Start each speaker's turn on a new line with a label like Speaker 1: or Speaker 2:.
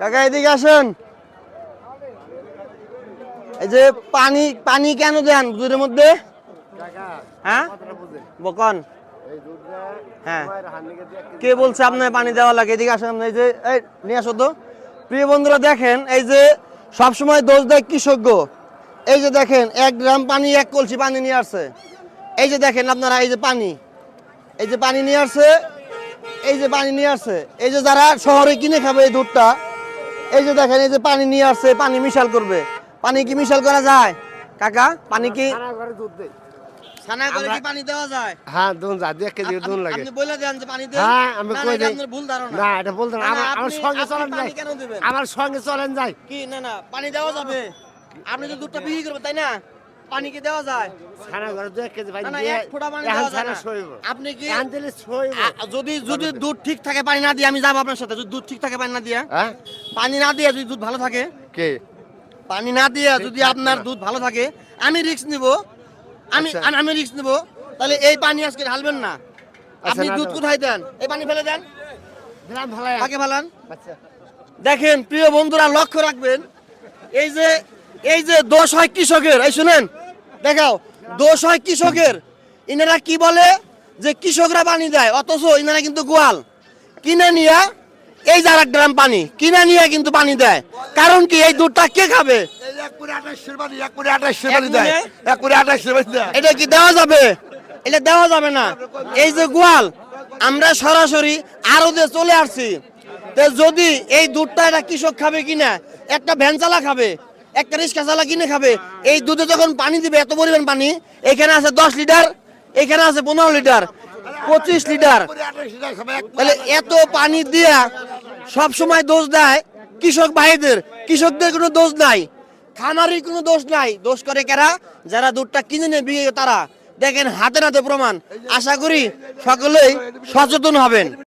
Speaker 1: কাকা এদিকে আসেন। এই যে পানি পানি কেন দেন দুধের মধ্যে? হ্যাঁ বকন। হ্যাঁ কে বলছে আপনার পানি দেওয়া লাগে? এদিকে আসেন। এই যে এই নিয়ে আসো তো। প্রিয় বন্ধুরা দেখেন, এই যে সবসময় দোষ দেয় কৃষক। এই যে দেখেন 1 গ্রাম পানি 1 কলসি পানি নিয়ে আসছে। এই যে দেখেন আপনারা, এই যে পানি, এই যে পানি নিয়ে আসছে, এই যে পানি নিয়ে আসছে। এই যে যারা শহরে কিনে খাবে এই দুধটা, এই যে দেখেন এই যে পানি নিয়ে আসছে, পানি মিশাল করবে। পানি কি মিশাল করা যায় কাকা? পানি কি ছানা করে কি পানি দেওয়া যায়?
Speaker 2: হ্যাঁ দুধ যা দিয়ে কেজি দুধ লাগে।
Speaker 1: আপনি বলে দেন যে পানি দেন।
Speaker 2: হ্যাঁ আমি
Speaker 1: না,
Speaker 2: কই
Speaker 1: এটা
Speaker 2: দেই।
Speaker 1: আপনার ভুল ধারণা।
Speaker 2: না এটা বলতেন
Speaker 1: না, না,
Speaker 2: আমার
Speaker 1: আপনি-
Speaker 2: সঙ্গে
Speaker 1: আপনি
Speaker 2: চলেন
Speaker 1: পানি
Speaker 2: যাই।
Speaker 1: কেন দিবেন?
Speaker 2: আমার সঙ্গে চলেন যাই।
Speaker 1: কি না না পানি দেওয়া যাবে? আপনি তো দুধটা বিক্রি করবেন তাই না? পানি কি দেওয়া যায়?
Speaker 2: ছানা ঘরে 2 কেজি পানি
Speaker 1: না না
Speaker 2: দিয়ে
Speaker 1: এক ফোঁটা পানি
Speaker 2: এখন
Speaker 1: দেওয়া যায়
Speaker 2: ছানা
Speaker 1: না।
Speaker 2: সইব।
Speaker 1: আপনি কি
Speaker 2: এখন দিলে সইব।
Speaker 1: যদি যদি দুধ ঠিক থাকে পানি না দিয়ে আমি যাবো আপনার সাথে। যদি দুধ ঠিক থাকে পানি না দিয়ে,
Speaker 2: হ্যাঁ
Speaker 1: পানি না দিয়ে যদি দুধ ভালো থাকে,
Speaker 2: কে
Speaker 1: পানি না দিয়ে যদি
Speaker 2: থাকবে
Speaker 1: আপনার
Speaker 2: না।
Speaker 1: দুধ ভালো থাকে, আমি রিস্ক নিব। আমি
Speaker 2: আচ্ছা।
Speaker 1: আমি রিস্ক নিব। তাহলে এই পানি আজকে ঢালবেন না। আপনি
Speaker 2: না
Speaker 1: দুধ
Speaker 2: দেব।
Speaker 1: কোথায় দেন? এই পানি ফেলে দেন।
Speaker 2: দিলাম ভালাই।
Speaker 1: কাকে ফেলান?
Speaker 2: আচ্ছা
Speaker 1: দেখেন প্রিয় বন্ধুরা, লক্ষ্য রাখবেন, এই যে দোষ হয় কৃষকের। এই শুনেন, দেখাও, দোষ হয় কৃষকের। ইনারা কি বলে যে কৃষকরা পানি দেয়, অথচ ইনারা কিন্তু গোয়াল কিনে নিয়ে, এই যে 1 গ্রাম পানি কিনে নিয়ে কিন্তু পানি দেয়। কারণ কি? এই দুধটা কে খাবে? এটা কি দেওয়া যাবে? এটা দেওয়া যাবে না। এই যে গোয়াল, আমরা সরাসরি আড়তে চলে আসছি। তো যদি এই দুধটা একটা কৃষক খাবে কিনা, একটা ভ্যান চালা খাবে, একটা রিক্সা চালা কিনে খাবে, এই দুধে যখন পানি দিবে, এত পরিমাণ পানি, এখানে আছে 10 লিটার, এখানে আছে 15 লিটার, 25 লিটার, তাহলে এত পানি দিয়া সব সময় দোষ দেয় কৃষক ভাইদের। কৃষকদের কোনো দোষ নাই, খামারির কোনো দোষ নাই। দোষ করে কারা? যারা দুধটা কিনে নেবে তারা। দেখেন হাতে নাতে প্রমাণ। আশা করি সকলেই সচেতন হবেন।